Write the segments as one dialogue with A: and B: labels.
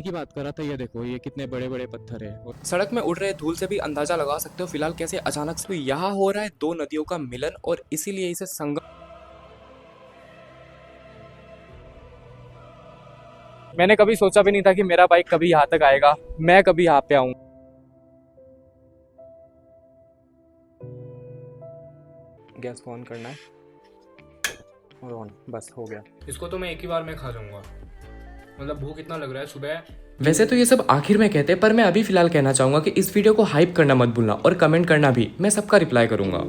A: इन्हीं की बात कर रहा था। ये देखो, ये कितने बड़े बड़े पत्थर है। और
B: सड़क में उड़ रहे धूल से भी अंदाजा लगा सकते हो फिलहाल कैसे अचानक से यहाँ हो रहा है दो नदियों का मिलन और इसीलिए इसे संगम। मैंने कभी सोचा भी नहीं था कि मेरा बाइक कभी यहाँ तक आएगा, मैं कभी यहाँ पे आऊँ। गैस ऑन करना है और ऑन, बस हो गया। इसको तो मैं एक ही बार में खा जाऊंगा, मतलब भूख इतना लग रहा है सुबह। वैसे तो ये सब आखिर में कहते हैं, पर मैं अभी फिलहाल कहना चाहूंगा कि इस वीडियो को हाइप करना मत भूलना और कमेंट करना भी, मैं सबका रिप्लाई करूंगा।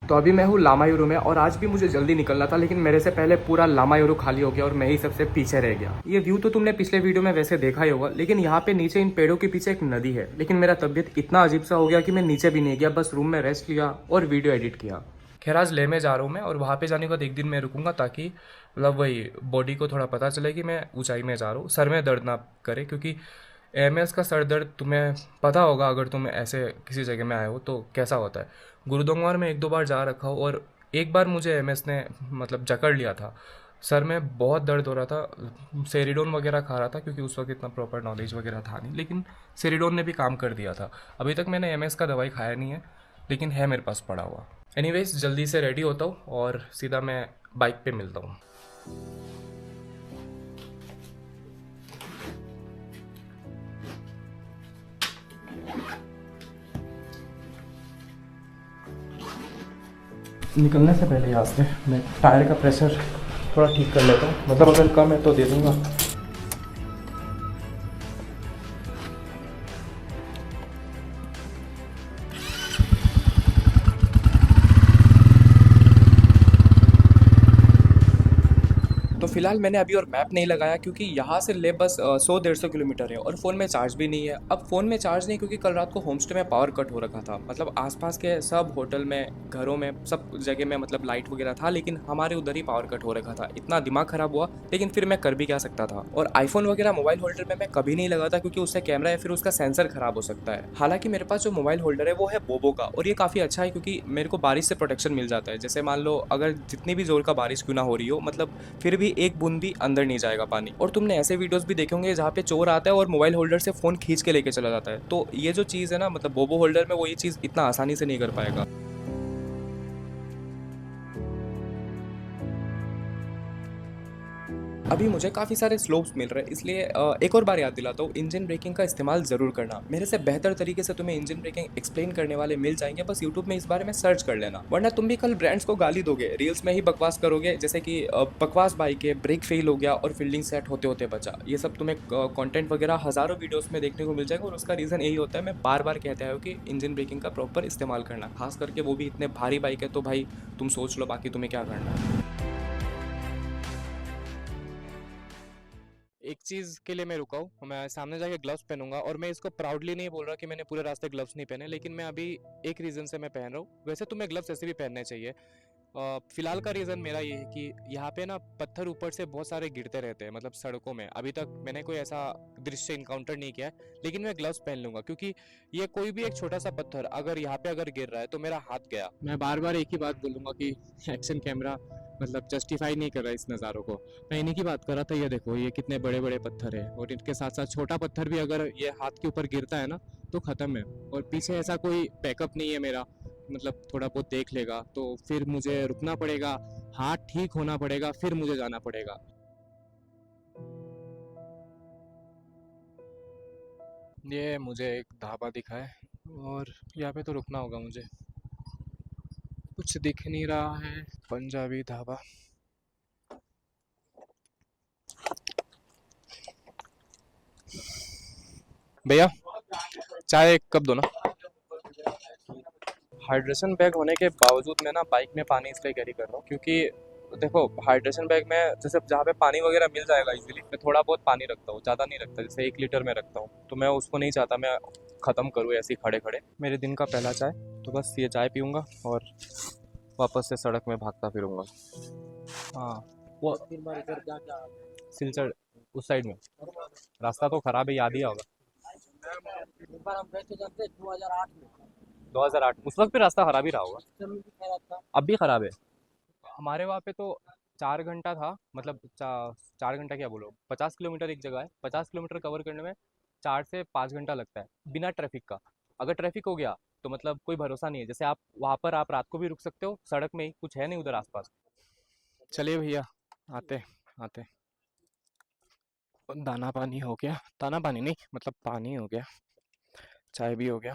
B: तो अभी मैं हूँ लामायुरू में और आज भी मुझे जल्दी निकलना था, लेकिन मेरे से पहले पूरा लामायुरू खाली हो गया और मैं ही सबसे पीछे रह गया। ये व्यू तो तुमने पिछले वीडियो में वैसे देखा ही होगा, लेकिन यहाँ पे नीचे इन पेड़ों के पीछे एक नदी है। लेकिन मेरा तबीयत इतना अजीब सा हो गया कि मैं नीचे भी नहीं गया, बस रूम में रेस्ट लिया और वीडियो एडिट किया। खैर आज ले में जा रहा हूँ मैं, और वहाँ पे जाने के बाद एक दिन मैं रुकूंगा ताकि मतलब वही बॉडी को थोड़ा पता चले कि मैं ऊंचाई में जा रहा हूँ, सर में दर्द ना करे। क्योंकि एमएस का सर दर्द तुम्हें पता होगा अगर तुम ऐसे किसी जगह में आए हो तो कैसा होता है। गुरुद्वार में एक दो बार जा रखा हूँ और एक बार मुझे एमएस ने मतलब जकड़ लिया था, सर में बहुत दर्द हो रहा था। सेरिडोन वगैरह खा रहा था क्योंकि उस वक्त इतना प्रॉपर नॉलेज वगैरह था नहीं, लेकिन सेरिडोन ने भी काम कर दिया था। अभी तक मैंने एमएस का दवाई खाया नहीं है, लेकिन है मेरे पास पड़ा हुआ। एनीवेज जल्दी से रेडी होता हूँ और सीधा मैं बाइक पे मिलता हूँ। निकलने से पहले यहाँ से मैं टायर का प्रेशर थोड़ा ठीक कर लेता हूँ, मतलब अगर कम है तो दे दूँगा। तो फिलहाल मैंने अभी और मैप नहीं लगाया क्योंकि यहाँ से ले बस 100-150 किलोमीटर है और फ़ोन में चार्ज भी नहीं है। अब फ़ोन में चार्ज नहीं क्योंकि कल रात को होमस्टे में पावर कट हो रखा था, मतलब आसपास के सब होटल में, घरों में, सब जगह में मतलब लाइट वगैरह था, लेकिन हमारे उधर ही पावर कट हो रखा था। इतना दिमाग ख़राब हुआ, लेकिन फिर मैं कर भी क्या सकता था। और आईफोन वगैरह मोबाइल होल्डर में मैं कभी नहीं लगाता क्योंकि उससे कैमरा या फिर उसका सेंसर ख़राब हो सकता है। हालांकि मेरे पास जो मोबाइल होल्डर है वो है बोबो का, और ये काफ़ी अच्छा है क्योंकि मेरे को बारिश से प्रोटेक्शन मिल जाता है। जैसे मान लो अगर जितनी भी जोर का बारिश क्यों ना हो रही हो, मतलब फिर भी एक बूंद भी अंदर नहीं जाएगा पानी। और तुमने ऐसे वीडियोस भी देखे होंगे जहाँ पे चोर आता है और मोबाइल होल्डर से फोन खींच के लेके चला जाता है। तो ये जो चीज़ है ना, मतलब बोबो होल्डर में वो ये चीज़ इतना आसानी से नहीं कर पाएगा। अभी मुझे काफ़ी सारे स्लोप्स मिल रहे हैं, इसलिए एक और बार याद दिलाता हूँ, इंजन ब्रेकिंग का इस्तेमाल ज़रूर करना। मेरे से बेहतर तरीके से तुम्हें इंजन ब्रेकिंग एक्सप्लेन करने वाले मिल जाएंगे, बस यूट्यूब में इस बारे में सर्च कर लेना। वरना तुम भी कल ब्रांड्स को गाली दोगे, रील्स में ही बकवास करोगे, जैसे कि बकवास बाइक है, ब्रेक फेल हो गया और फील्डिंग सेट होते होते बचा। ये सब तुम्हें कंटेंट वगैरह हज़ारों वीडियोस में देखने को मिल जाएगा, और उसका रीज़न यही होता है, मैं बार बार कहता हूँ कि इंजन ब्रेकिंग का प्रॉपर इस्तेमाल करना, खास करके वो भी इतने भारी बाइक है। तो भाई तुम सोच लो बाकी तुम्हें क्या करना है। एक चीज़ के लिए मैं रुका हूँ, मैं सामने जाके ग्लव्स पहनूंगा, और मैं इसको प्राउडली नहीं बोल रहा कि मैंने पूरे रास्ते ग्लव्स नहीं पहने, लेकिन मैं अभी एक रीज़न से मैं पहन रहा हूँ। वैसे तो मैं ग्लव्स ऐसे भी पहनने चाहिए। फिलहाल का रीज़न मेरा ये है कि यहाँ पे ना पत्थर ऊपर से बहुत सारे गिरते रहते हैं, मतलब सड़कों में। अभी तक मैंने कोई ऐसा दृश्य इनकाउंटर नहीं किया है, लेकिन मैं ग्लव्स पहन लूंगा क्योंकि ये कोई भी एक छोटा सा पत्थर अगर यहाँ पे अगर गिर रहा है तो मेरा हाथ गया।
A: मैं बार बार एक ही बात बोलूंगा कि एक्शन कैमरा मतलब जस्टिफाई नहीं कर रहा इस नज़ारों को। मैं इन्हीं की बात कर रहा था। ये देखो, ये कितने बड़े बड़े पत्थर है, और इनके साथ साथ छोटा पत्थर भी अगर ये हाथ के ऊपर गिरता है ना तो ख़त्म है। और पीछे ऐसा कोई बैकअप नहीं है मेरा, मतलब थोड़ा बहुत देख लेगा तो फिर मुझे रुकना पड़ेगा, हाथ ठीक होना पड़ेगा, फिर मुझे जाना पड़ेगा।
B: ये मुझे एक ढाबा दिखा है और यहाँ पे तो रुकना होगा मुझे। कुछ दिख नहीं रहा है। पंजाबी ढाबा। भैया चाय एक कप दो ना। हाइड्रेशन बैग होने के बावजूद मैं ना बाइक में पानी इसलिए कैरी कर रहा हूँ क्योंकि देखो, हाइड्रेशन बैग में जैसे जहाँ पे पानी वगैरह मिल जाएगा इजीली, मैं थोड़ा बहुत पानी रखता हूँ, ज़्यादा नहीं रखता, जैसे 1 लीटर में रखता हूँ। तो मैं उसको नहीं चाहता मैं ख़त्म करूँ ऐसे ही खड़े खड़े। मेरे दिन का पहला चाय, तो बस ये चाय पीऊँगा और वापस से सड़क में भागता फिरूँगा। हाँ, वो सिलचर उस साइड में रास्ता तो ख़राब है, याद ही होगा।
C: एक बार हम गए थे जब से 2008 में।
B: 2008 उस वक्त भी रास्ता खराब ही रहा होगा,
C: उस समय भी खैर था।
B: अब भी खराब है। हमारे वहाँ पे तो 4 घंटा था, मतलब 4 घंटा क्या बोलो, 50 किलोमीटर एक जगह है, 50 किलोमीटर कवर करने में 4 से 5 घंटा लगता है बिना ट्रैफिक का। अगर ट्रैफिक हो गया तो मतलब कोई भरोसा नहीं है, जैसे आप वहाँ पर आप रात को भी रुक सकते हो, सड़क में ही कुछ है नहीं उधर आसपास।
A: चलिए भैया, आते आते। दाना पानी हो गया, दाना पानी नहीं मतलब पानी हो गया, चाय भी हो गया।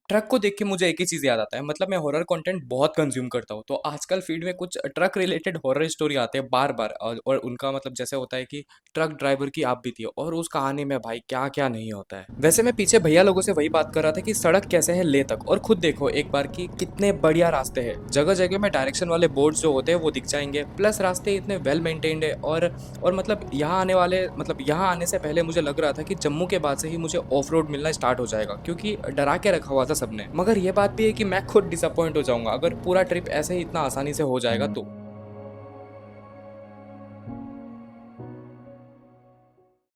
B: ट्रक को देख के मुझे एक ही चीज़ याद आता है, मतलब मैं हॉरर कंटेंट बहुत कंज्यूम करता हूँ, तो आजकल फीड में कुछ ट्रक रिलेटेड हॉरर स्टोरी आते हैं बार बार, और उनका मतलब जैसे होता है कि ट्रक ड्राइवर की आप बीती है, और उस कहानी में भाई क्या क्या नहीं होता है। वैसे मैं पीछे भैया लोगों से वही बात कर रहा था कि सड़क कैसे है ले तक, और खुद देखो एक बार कि कितने बढ़िया रास्ते हैं, जगह जगह में डायरेक्शन वाले बोर्ड्स जो होते हैं वो दिख जाएंगे, प्लस रास्ते इतने वेल मेंटेन्ड है। और मतलब यहाँ आने वाले, मतलब यहाँ आने से पहले मुझे लग रहा था कि जम्मू के बाद से ही मुझे ऑफ रोड मिलना स्टार्ट हो जाएगा, क्योंकि डरा के रखा हुआ था सबने। मगर ये बात भी है कि मैं खुद डिसअपॉइंट हो जाऊंगा अगर पूरा ट्रिप ऐसे ही इतना आसानी से हो जाएगा तो।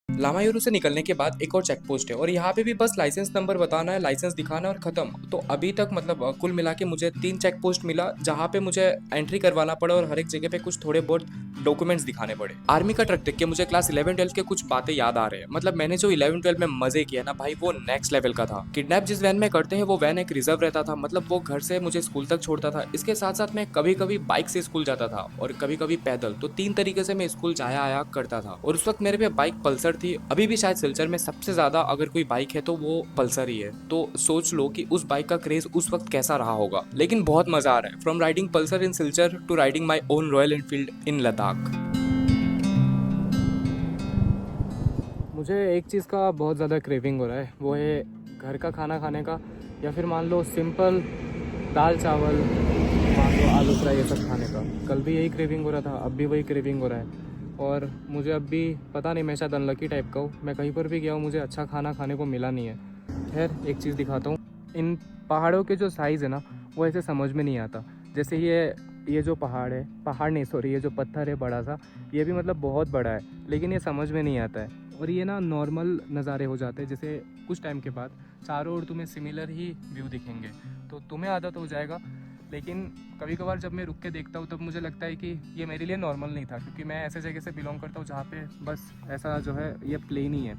B: लामायूरू से निकलने के बाद एक और चेक पोस्ट है, और यहाँ पे भी बस लाइसेंस नंबर बताना है, लाइसेंस दिखाना है और खत्म। तो अभी तक मतलब कुल मिला के मुझे 3 चेक पोस्ट मिला, जहाँ पे मुझे एंट्री करवाना पड़ा और हर एक जगह पे कुछ थोड़े बहुत डॉक्यूमेंट्स दिखाने पड़े। आर्मी का ट्रक देख के मुझे क्लास 11-12 के कुछ बातें याद आ रहे हैं। मतलब मैंने जो 11-12 में मजे किया ना भाई, वो नेक्स्ट लेवल का था। किडनैप जिस वैन में करते हैं वो वैन एक रिजर्व रहता था, मतलब वो घर से मुझे स्कूल तक छोड़ता था। इसके साथ साथ मैं कभी कभी बाइक से स्कूल जाता था और कभी कभी पैदल, तो 3 तरीके से मैं स्कूल जाया आया करता था। और उस वक्त मेरे पे बाइक पल्सर थी, अभी भी शायद सिलचर में सबसे ज्यादा अगर कोई बाइक है तो वो पल्सर ही है। तो सोच लो कि उस बाइक का क्रेज उस वक्त कैसा रहा होगा। लेकिन बहुत मजा आ रहा है, from riding Pulsar in Silchar to riding my own Royal Enfield in Ladakh.
A: मुझे एक चीज़ का बहुत ज़्यादा क्रेविंग हो रहा है, वो है घर का खाना खाने का, या फिर मान लो सिंपल दाल चावल, मान लो आलू फ्राई, ये सब खाने का। कल भी यही क्रेविंग हो रहा था, अब भी वही क्रेविंग हो रहा है। और मुझे अब भी पता नहीं, मैं शायद अनलकी टाइप का हूँ, मैं कहीं पर भी गया हूँ मुझे अच्छा खाना खाने को मिला नहीं है। खैर एक चीज़ दिखाता हूँ, इन पहाड़ों के जो साइज़ है ना वो ऐसे समझ में नहीं आता। जैसे ये जो पहाड़ है, पहाड़ नहीं सॉरी, ये जो पत्थर है बड़ा सा, ये भी मतलब बहुत बड़ा है, लेकिन ये समझ में नहीं आता है। और ये ना नॉर्मल नज़ारे हो जाते हैं, जैसे कुछ टाइम के बाद चारों ओर तुम्हें सिमिलर ही व्यू दिखेंगे, तो तुम्हें आदत हो जाएगा। लेकिन कभी कभार जब मैं रुक के देखता हूँ तब मुझे लगता है कि ये मेरे लिए नॉर्मल नहीं था, क्योंकि मैं ऐसे जगह से बिलोंग करता हूँ जहाँ पे बस ऐसा जो है ये प्लेन ही है।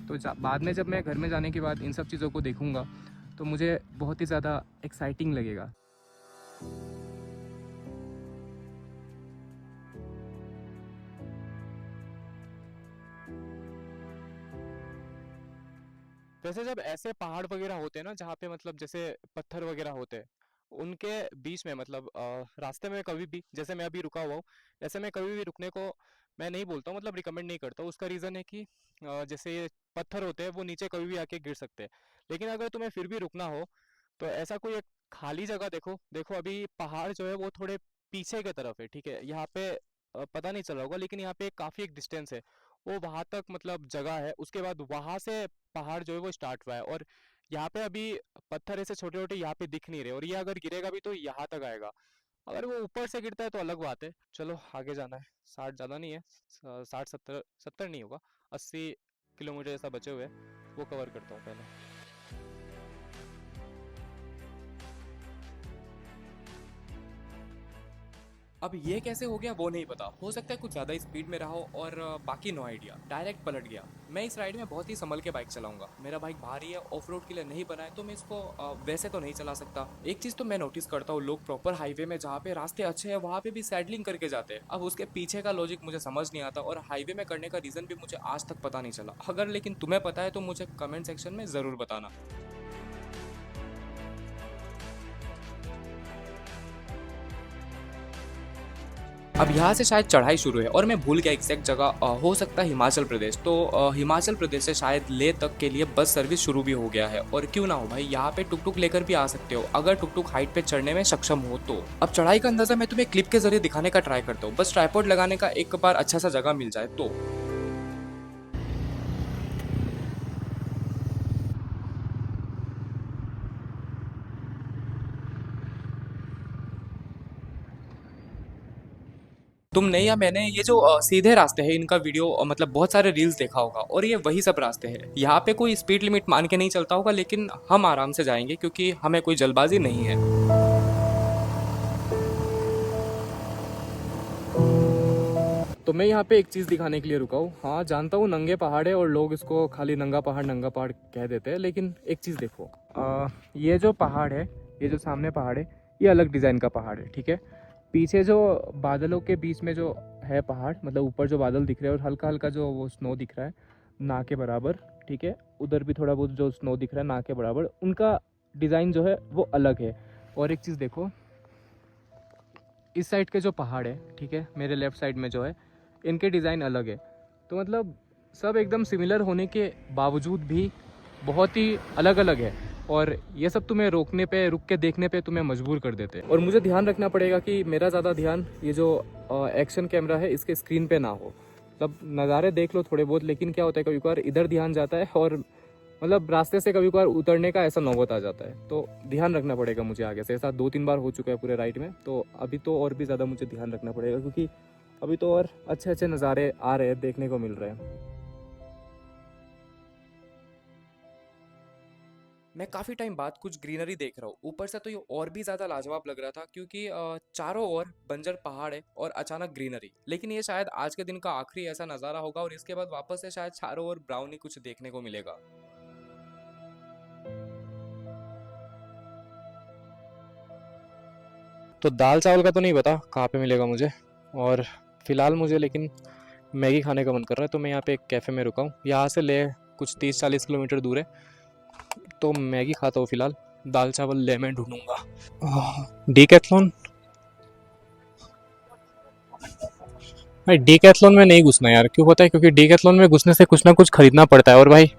A: तो बाद में जब मैं घर में जाने के बाद इन सब चीज़ों को देखूँगा तो मुझे बहुत ही ज़्यादा एक्साइटिंग लगेगा। वैसे जब ऐसे पहाड़ वगैरह होते हैं ना, जहाँ पे मतलब जैसे पत्थर वगैरह होते हैं, उनके बीच में मतलब रास्ते में कभी भी, जैसे मैं अभी रुका हुआ हूँ, ऐसे में कभी भी रुकने को मैं नहीं बोलता हूँ, मतलब रिकमेंड नहीं करता हूँ। उसका रीज़न है कि जैसे ये पत्थर होते हैं वो नीचे कभी भी आके गिर सकते हैं। लेकिन अगर तुम्हें फिर भी रुकना हो तो ऐसा कोई एक खाली जगह देखो। देखो अभी पहाड़ जो है वो थोड़े पीछे की तरफ है, ठीक है, यहाँ पे पता नहीं चल रहा होगा, लेकिन यहाँ पे काफ़ी एक डिस्टेंस है, वो वहां तक मतलब जगह है। उसके बाद वहां से पहाड़ जो है वो स्टार्ट हुआ है, और यहाँ पे अभी पत्थर ऐसे छोटे छोटे यहाँ पे दिख नहीं रहे, और ये अगर गिरेगा भी तो यहाँ तक आएगा। अगर वो ऊपर से गिरता है तो अलग बात है। चलो आगे जाना है, 60 ज़्यादा नहीं है, 60 70 नहीं होगा, 80 किलोमीटर ऐसा बचे हुए हैं, वो कवर करता हूँ पहले।
B: अब ये कैसे हो गया वो नहीं पता, हो सकता है कुछ ज़्यादा स्पीड में रहा हो, और बाकी नो आइडिया, डायरेक्ट पलट गया। मैं इस राइड में बहुत ही संभल के बाइक चलाऊंगा, मेरा बाइक भारी है, ऑफ रोड के लिए नहीं बना है, तो मैं इसको वैसे तो नहीं चला सकता। एक चीज़ तो मैं नोटिस करता हूँ, लोग प्रॉपर हाईवे में जहाँ पे रास्ते अच्छे हैं वहाँ पे भी सैडलिंग करके जाते हैं। अब उसके पीछे का लॉजिक मुझे समझ नहीं आता, और हाईवे में करने का रीज़न भी मुझे आज तक पता नहीं चला। अगर लेकिन तुम्हें पता है तो मुझे कमेंट सेक्शन में ज़रूर बताना। अब यहाँ से शायद चढ़ाई शुरू है, और मैं भूल गया एग्जैक्ट जगह, हो सकता है हिमाचल प्रदेश। तो हिमाचल प्रदेश से शायद ले तक के लिए बस सर्विस शुरू भी हो गया है, और क्यों ना हो भाई, यहाँ पे टुक टुक लेकर भी आ सकते हो अगर टुक टुक हाइट पे चढ़ने में सक्षम हो तो। अब चढ़ाई का अंदाजा मैं तुम्हें क्लिप के जरिए दिखाने का ट्राई करता हूँ, बस ट्राइपॉड लगाने का एक बार अच्छा सा जगह मिल जाए तो। तुमने या मैंने ये जो सीधे रास्ते हैं इनका वीडियो मतलब बहुत सारे रील्स देखा होगा, और ये वही सब रास्ते हैं। यहाँ पे कोई स्पीड लिमिट मान के नहीं चलता होगा, लेकिन हम आराम से जाएंगे क्योंकि हमें कोई जल्दबाजी नहीं है।
A: तो मैं यहाँ पे एक चीज़ दिखाने के लिए रुका हूँ। हाँ जानता हूँ नंगे पहाड़ है और लोग इसको खाली नंगा पहाड़ कह देते हैं, लेकिन एक चीज़ देखो, ये जो पहाड़ है, ये जो सामने पहाड़ है, ये अलग डिज़ाइन का पहाड़ है, ठीक है। पीछे जो बादलों के बीच में जो है पहाड़, मतलब ऊपर जो बादल दिख रहे हैं और हल्का हल्का जो वो स्नो दिख रहा है ना के बराबर, ठीक है, उधर भी थोड़ा बहुत जो स्नो दिख रहा है ना के बराबर, उनका डिज़ाइन जो है वो अलग है। और एक चीज़ देखो, इस साइड के जो पहाड़ है, ठीक है, मेरे लेफ़्ट साइड में जो है, इनके डिज़ाइन अलग है। तो मतलब सब एकदम सिमिलर होने के बावजूद भी बहुत ही अलग अलग है, और ये सब तुम्हें रोकने पे, रुक के देखने पे तुम्हें मजबूर कर देते हैं। और मुझे ध्यान रखना पड़ेगा कि मेरा ज़्यादा ध्यान ये जो एक्शन कैमरा है इसके स्क्रीन पे ना हो। मतलब नज़ारे देख लो थोड़े बहुत, लेकिन क्या होता है कभी कभार इधर ध्यान जाता है और मतलब रास्ते से कभी कभार उतरने का ऐसा नौबत आ जाता है। तो ध्यान रखना पड़ेगा मुझे आगे से। ऐसा 2-3 बार हो चुका है पूरे राइड में, तो अभी तो और भी ज़्यादा मुझे ध्यान रखना पड़ेगा, क्योंकि अभी तो और अच्छे अच्छे नज़ारे आ रहे हैं, देखने को मिल रहे हैं। मैं काफ़ी टाइम बाद कुछ ग्रीनरी देख रहा हूँ। ऊपर से तो ये और भी ज़्यादा लाजवाब लग रहा था, क्योंकि चारों ओर बंजर पहाड़ है और अचानक ग्रीनरी। लेकिन ये शायद आज के दिन का आखिरी ऐसा नज़ारा होगा, और इसके बाद वापस से शायद चारों ओर ब्राउनी कुछ देखने को मिलेगा। तो दाल चावल का तो नहीं पता कहाँ पे मिलेगा मुझे, और फिलहाल मुझे लेकिन मैगी खाने का मन कर रहा है। तो मैं यहाँ पे एक कैफ़े में रुका हूँ, यहाँ से ले कुछ 30-40 किलोमीटर दूर है, तो मैगी खाता हूँ फिलहाल। दाल चावल ले मैं ढूंढूंगा। डीकैथलॉन, भाई डीकैथलॉन में नहीं घुसना यार, क्यों पता है, क्योंकि डीकैथलॉन में घुसने से कुछ ना कुछ खरीदना पड़ता है, और भाई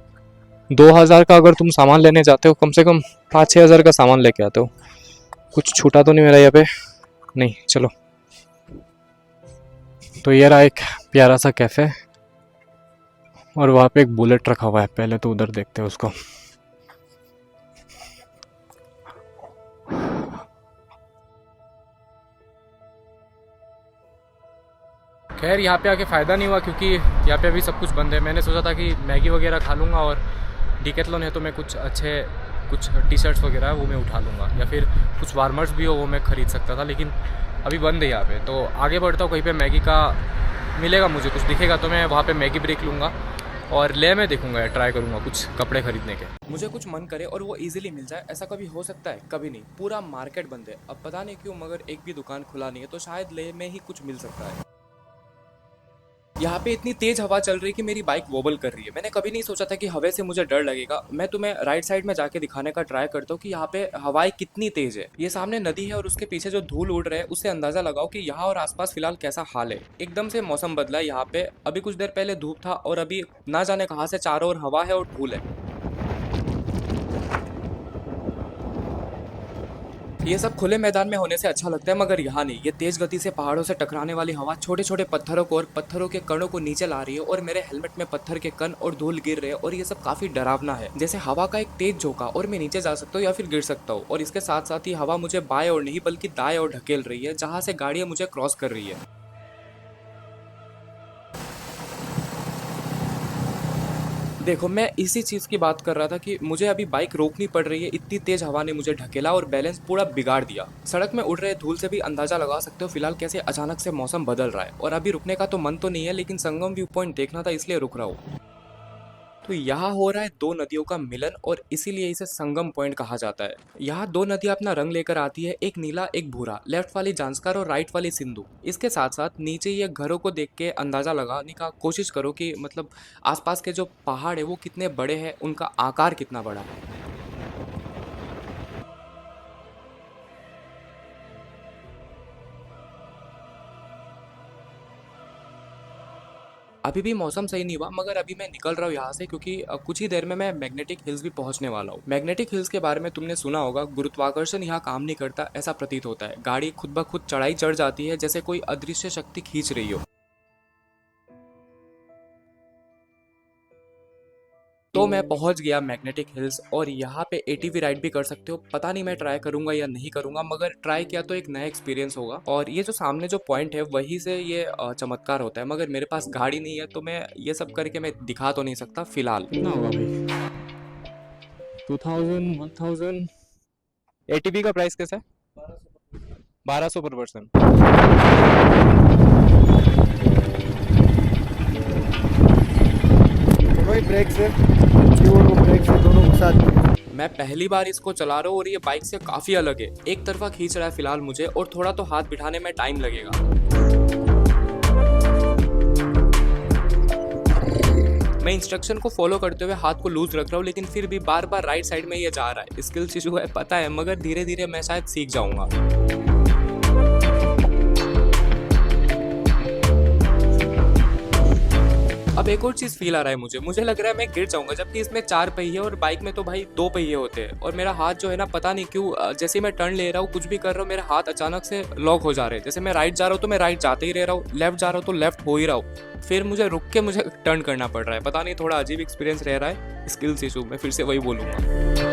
A: 2000 का अगर तुम सामान लेने जाते हो, कम से कम 5-6 हज़ार का सामान लेके आते हो। कुछ छूटा तो नहीं मेरा यहाँ पे? नहीं, चलो। तो ये रहा एक प्यारा सा कैफ़े, और वहाँ पे एक बुलेट रखा हुआ है। पहले तो उधर देखते हैं उसको। खैर यहाँ पे आके फ़ायदा नहीं हुआ, क्योंकि यहाँ पे अभी सब कुछ बंद है। मैंने सोचा था कि मैगी वगैरह खा लूँगा, और डीकैथलॉन है तो मैं कुछ टी-शर्ट्स वगैरह वो मैं उठा लूँगा, या फिर कुछ वार्मर्स भी हो वो मैं ख़रीद सकता था, लेकिन अभी बंद है यहाँ पे। तो आगे बढ़ता हूँ, कहीं पे मैगी का मिलेगा, मुझे कुछ दिखेगा तो मैं वहाँ पे मैगी ब्रेक लूँगा, और ले मैं देखूँगा, ट्राई करूँगा कुछ कपड़े खरीदने के। मुझे कुछ मन करे और वो इजीली मिल जाए, ऐसा कभी हो सकता है? कभी नहीं। पूरा मार्केट बंद है। अब पता नहीं क्यों, मगर एक भी दुकान खुला नहीं है, तो शायद ले में ही कुछ मिल सकता है। यहाँ पे इतनी तेज हवा चल रही है कि मेरी बाइक वोबल कर रही है। मैंने कभी नहीं सोचा था कि हवा से मुझे डर लगेगा। मैं तुम्हें राइट साइड में जाके दिखाने का ट्राई करता हूँ कि यहाँ पे हवाएं कितनी तेज है। ये सामने नदी है, और उसके पीछे जो धूल उड़ रहा है उससे अंदाजा लगाओ कि यहाँ और आसपास फिलहाल कैसा हाल है। एकदम से मौसम बदला है यहाँ पे। अभी कुछ देर पहले धूप था, और अभी ना जाने कहाँ से चारों ओर हवा है और धूल है। ये सब खुले मैदान में होने से अच्छा लगता है, मगर यहाँ नहीं। ये तेज गति से पहाड़ों से टकराने वाली हवा छोटे छोटे पत्थरों को और पत्थरों के कणों को नीचे ला रही है, और मेरे हेलमेट में पत्थर के कण और धूल गिर रहे हैं, और ये सब काफी डरावना है। जैसे हवा का एक तेज झोंका, और मैं नीचे जा सकता हूँ या फिर गिर सकता हूँ। और इसके साथ साथ ही हवा मुझे बाएं और नहीं बल्कि दाएं और ढकेल रही है, जहाँ से गाड़ियां मुझे क्रॉस कर रही है। देखो, मैं इसी चीज़ की बात कर रहा था कि मुझे अभी बाइक रोकनी पड़ रही है। इतनी तेज हवा ने मुझे ढकेला और बैलेंस पूरा बिगाड़ दिया। सड़क में उड़ रहे धूल से भी अंदाजा लगा सकते हो फिलहाल कैसे अचानक से मौसम बदल रहा है। और अभी रुकने का तो मन तो नहीं है, लेकिन संगम व्यू पॉइंट देखना था, इसलिए रुक रहा हूँ। तो यहाँ हो रहा है दो नदियों का मिलन, और इसीलिए इसे संगम पॉइंट कहा जाता है। यहाँ दो नदियाँ अपना रंग लेकर आती है, एक नीला एक भूरा। लेफ्ट वाली जांस्कर और राइट वाली सिंधु। इसके साथ साथ नीचे ये घरों को देख के अंदाजा लगाने का कोशिश करो कि मतलब आसपास के जो पहाड़ है वो कितने बड़े हैं, उनका आकार कितना बड़ा है। अभी भी मौसम सही नहीं हुआ, मगर अभी मैं निकल रहा हूँ यहाँ से, क्योंकि कुछ ही देर में मैं मैग्नेटिक हिल्स भी पहुँचने वाला हूँ। मैग्नेटिक हिल्स के बारे में तुमने सुना होगा। गुरुत्वाकर्षण यहाँ काम नहीं करता ऐसा प्रतीत होता है। गाड़ी खुद ब खुद चढ़ाई चढ़ जाती है, जैसे कोई अदृश्य शक्ति खींच रही हो। तो मैं पहुंच गया मैग्नेटिक हिल्स, और यहाँ पे एटीवी राइड भी कर सकते हो। पता नहीं मैं ट्राई करूंगा या नहीं करूंगा, मगर ट्राई किया तो एक नया एक्सपीरियंस होगा। और ये जो सामने जो पॉइंट है वहीं से ये चमत्कार होता है, मगर मेरे पास गाड़ी नहीं है, तो मैं ये सब करके मैं दिखा तो नहीं सकता फिलहाल। कितना होगा भाई? 2000, 1000। एटीवी का प्राइस कैसा है? 1200 पर पर्सन।
D: से कीबोर्ड को ब्रेक से दोनों को साथ।
B: मैं पहली बार इसको चला रहा हूँ और ये बाइक से काफ़ी अलग है। एक तरफा खींच रहा है फिलहाल मुझे, और थोड़ा तो हाथ बिठाने में टाइम लगेगा। मैं इंस्ट्रक्शन को फॉलो करते हुए हाथ को लूज रख रहा हूँ, लेकिन फिर भी बार बार राइट साइड में ये जा रहा है। स्किल्स इशू है पता है, मगर धीरे धीरे मैं शायद सीख जाऊंगा। अब एक और चीज फील आ रहा है मुझे लग रहा है मैं गिर जाऊंगा, जबकि इसमें 4 पहिए और बाइक में तो भाई 2 पहिए होते हैं। और मेरा हाथ जो है ना, पता नहीं क्यों जैसे मैं टर्न ले रहा हूँ, कुछ भी कर रहा हूँ, मेरे हाथ अचानक से लॉक हो जा रहे हैं। जैसे मैं राइट जा रहा हूँ तो मैं राइट जाते ही रह रहा हूँ, लेफ्ट जा रहा हूँ तो लेफ्ट हो ही रहा हूँ, फिर मुझे रुक के मुझे टर्न करना पड़ रहा है। पता नहीं, थोड़ा अजीब एक्सपीरियंस रह रहा है। स्किल्स इशू, मैं फिर से वही बोलूंगा।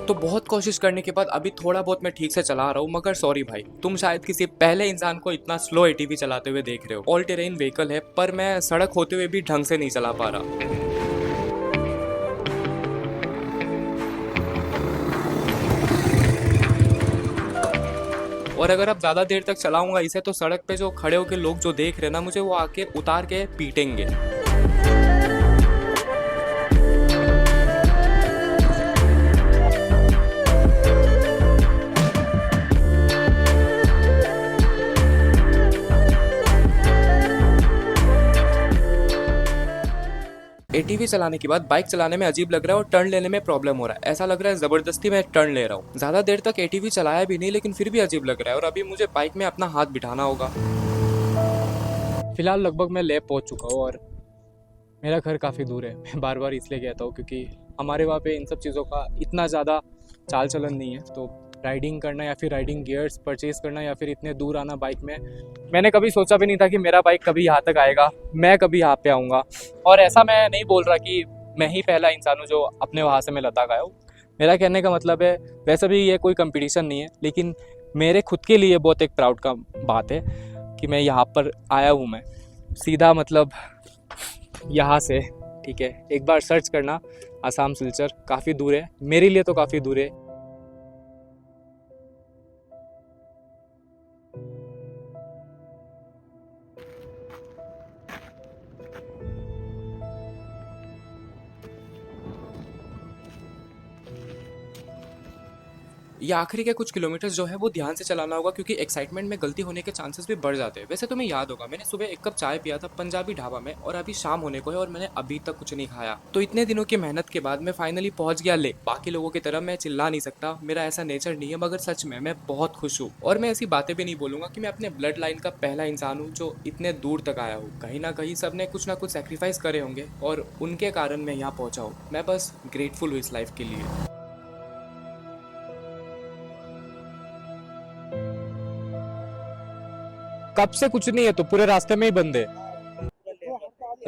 B: तो बहुत कोशिश करने के बाद अभी थोड़ा बहुत मैं ठीक से चला रहा हूँ, मगर सॉरी भाई, तुम शायद किसी पहले इंसान को इतना स्लो एटीवी चलाते हुए देख रहे हो। ऑल टेरेन व्हीकल है, पर मैं सड़क होते हुए भी ढंग से नहीं चला पा रहा। और अगर अब ज्यादा देर तक चलाऊंगा इसे, तो सड़क पे जो खड़े होकर लोग जो देख रहे हैं ना मुझे, वो आके उतार के पीटेंगे। एटीवी चलाने के बाद बाइक चलाने में अजीब लग रहा है और टर्न लेने में प्रॉब्लम हो रहा है। ऐसा लग रहा है जबरदस्ती मैं टर्न ले रहा हूँ। ज्यादा देर तक एटीवी चलाया भी नहीं, लेकिन फिर भी अजीब लग रहा है। और अभी मुझे बाइक में अपना हाथ बिठाना होगा। फिलहाल लगभग मैं लेह पहुंच चुका हूँ और मेरा घर काफ़ी दूर है। मैं बार बार इसलिए कहता हूँ क्योंकि हमारे वहाँ पे इन सब चीज़ों का इतना ज़्यादा चाल चलन नहीं है। तो राइडिंग करना या फिर राइडिंग गियर्स परचेज करना या फिर इतने दूर आना बाइक में, मैंने कभी सोचा भी नहीं था कि मेरा बाइक कभी यहाँ तक आएगा, मैं कभी यहाँ पे आऊँगा। और ऐसा मैं नहीं बोल रहा कि मैं ही पहला इंसान हूँ जो अपने वहाँ से मैं लद्दाख आया हूँ। मेरा कहने का मतलब है, वैसे भी ये कोई कंपटीशन नहीं है, लेकिन मेरे खुद के लिए बहुत एक प्राउड का बात है कि मैं यहाँ पर आया हूँ। मैं सीधा मतलब यहाँ से, ठीक है, एक बार सर्च करना आसाम सिलचर, काफ़ी दूर है मेरे लिए, तो काफ़ी दूर है। ये आखिरी के कुछ किलोमीटर्स जो है वो ध्यान से चलाना होगा, क्योंकि एक्साइटमेंट में गलती होने के चांसेस भी बढ़ जाते हैं। वैसे तुम्हें याद होगा, मैंने सुबह 1 कप चाय पिया था पंजाबी ढाबा में, और अभी शाम होने को है और मैंने अभी तक कुछ नहीं खाया। तो इतने दिनों की मेहनत के बाद मैं फाइनली पहुंच गया ले। बाकी लोगों की तरह मैं चिल्ला नहीं सकता, मेरा ऐसा नेचर नहीं है, मगर सच में मैं बहुत खुश हूँ। और मैं ऐसी बातें भी नहीं बोलूंगा कि मैं अपने ब्लड लाइन का पहला इंसान हूँ जो इतने दूर तक आया हूँ। कहीं ना कहीं सबने कुछ ना कुछ सेक्रीफाइस करे होंगे और उनके कारण मैं यहाँ पहुंचा हूँ। मैं बस ग्रेटफुल हूँ इस लाइफ के लिए। कब से कुछ नहीं है, तो पूरे रास्ते में ही बंद है।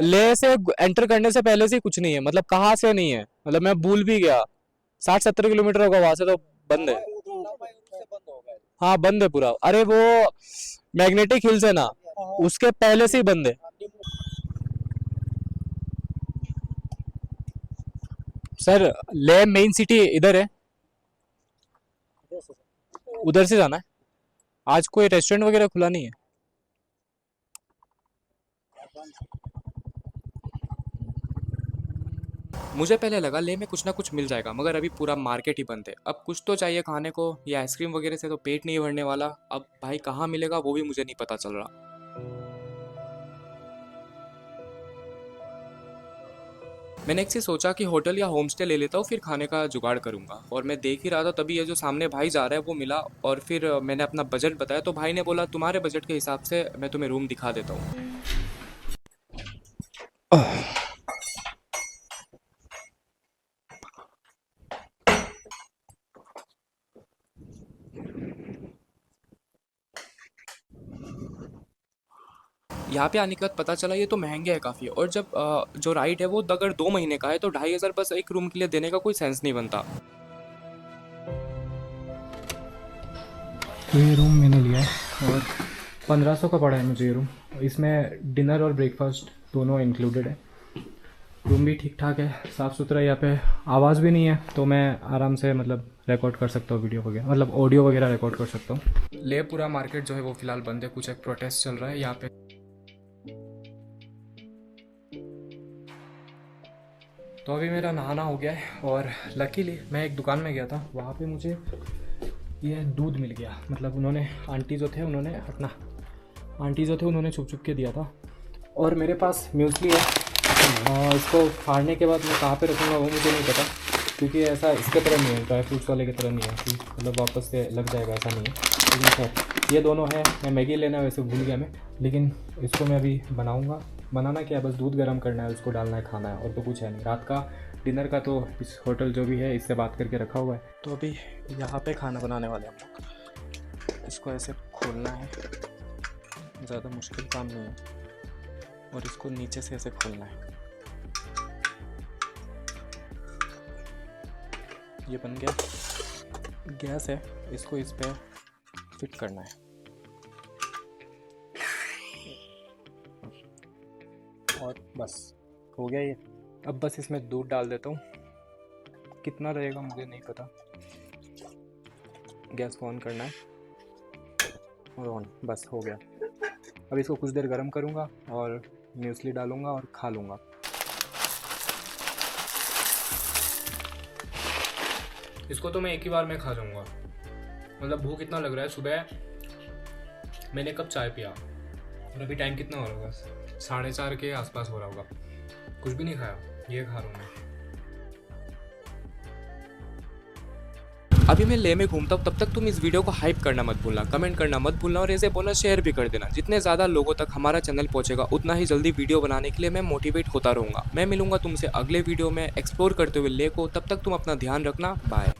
B: लेह से एंटर करने से पहले से ही कुछ नहीं है, मतलब कहाँ से नहीं है, मतलब मैं भूल भी गया। 60-70 किलोमीटर होगा वहां से, तो बंद है। हाँ बंद है पूरा। अरे वो मैग्नेटिक हिल्स है ना, उसके पहले से ही बंद है। सर लेह मेन सिटी इधर है, उधर से जाना है। आज कोई रेस्टोरेंट वगैरह खुला नहीं है। मुझे पहले लगा लेह में कुछ ना कुछ मिल जाएगा, मगर अभी पूरा मार्केट ही बंद है। अब कुछ तो चाहिए खाने को, ये आइसक्रीम वगैरह से तो पेट नहीं भरने वाला। अब भाई कहाँ मिलेगा वो भी मुझे नहीं पता चल रहा। मैंने एक चीज सोचा कि होटल या होम स्टे ले लेता हूँ, फिर खाने का जुगाड़ करूंगा। और मैं देख ही रहा था, तभी ये जो सामने भाई जा रहा है वो मिला, और फिर मैंने अपना बजट बताया, तो भाई ने बोला तुम्हारे बजट के हिसाब से मैं तुम्हें रूम दिखा देता हूँ। यहाँ पे आने के बाद पता चला ये तो महंगे है काफ़ी। और जब जो राइड है वो अगर 2 महीने का है, तो 2500 बस एक रूम के लिए देने का कोई सेंस नहीं बनता। तो ये रूम मैंने लिया है और 1500 का पड़ा है मुझे ये रूम। इसमें डिनर और ब्रेकफास्ट दोनों इंक्लूडेड है। रूम भी ठीक ठाक है, साफ़ सुथरा, यहाँ पे आवाज़ भी नहीं है, तो मैं आराम से मतलब
A: रिकॉर्ड कर सकता हूँ वीडियो वगैरह, मतलब ऑडियो वगैरह रिकॉर्ड कर सकता हूँ।
B: ले पूरा मार्केट जो है वो फिलहाल बंद है, कुछ एक प्रोटेस्ट चल रहा है यहाँ पे। तो अभी मेरा नहाना हो गया है और लकीली मैं एक दुकान में गया था, वहाँ पे मुझे ये दूध मिल गया। मतलब उन्होंने आंटी जो थे उन्होंने छुप छुप के दिया था। और मेरे पास म्यूसली है, इसको फाड़ने के बाद मैं कहाँ पे रखूँगा वो मुझे नहीं पता, क्योंकि ऐसा इसके तरह नहीं है, ड्राई फ्रूट्स वाले की तरह नहीं है कि मतलब वापस से लग जाएगा, ऐसा नहीं है। लेकिन खैर ये दोनों है। मैं मैगी लेना वैसे भूल गया मैं, लेकिन इसको मैं अभी बनाऊँगा। बनाना क्या है, बस दूध गर्म करना है, उसको डालना है, खाना है, और तो कुछ है नहीं। रात का डिनर का तो इस होटल जो भी है इससे बात करके रखा हुआ है। तो अभी यहाँ पे खाना बनाने वाले हम लोग। इसको ऐसे खोलना है, ज़्यादा मुश्किल काम नहीं है, और इसको नीचे से ऐसे खोलना है। ये बन गया। गैस है, इसको इस पे फिट करना है और बस हो गया ये। अब बस इसमें दूध डाल देता हूँ, कितना रहेगा मुझे नहीं पता। गैस को ऑन करना है और ऑन, बस हो गया। अब इसको कुछ देर गर्म करूँगा और म्यूसली डालूँगा और खा लूँगा। इसको तो मैं एक ही बार में खा लूँगा। मतलब भूख इतना लग रहा है, सुबह मैंने कब चाय पिया और अभी टाइम कितना हो रहा होगा, 4:30 के आसपास हो रहा होगा। कुछ भी नहीं खाया, ये खा रहा हूँ मैं।
E: अभी मैं ले में घूमता हूँ, तब तक तुम इस वीडियो को हाइप करना मत भूलना, कमेंट करना मत भूलना, और ऐसे बोनस शेयर भी कर देना। जितने ज़्यादा लोगों तक हमारा चैनल पहुंचेगा उतना ही जल्दी वीडियो बनाने के लिए मैं मोटिवेट होता रहूँगा। मैं मिलूंगा तुमसे अगले वीडियो में एक्सप्लोर करते हुए ले को। तब तक तुम अपना ध्यान रखना। बाय।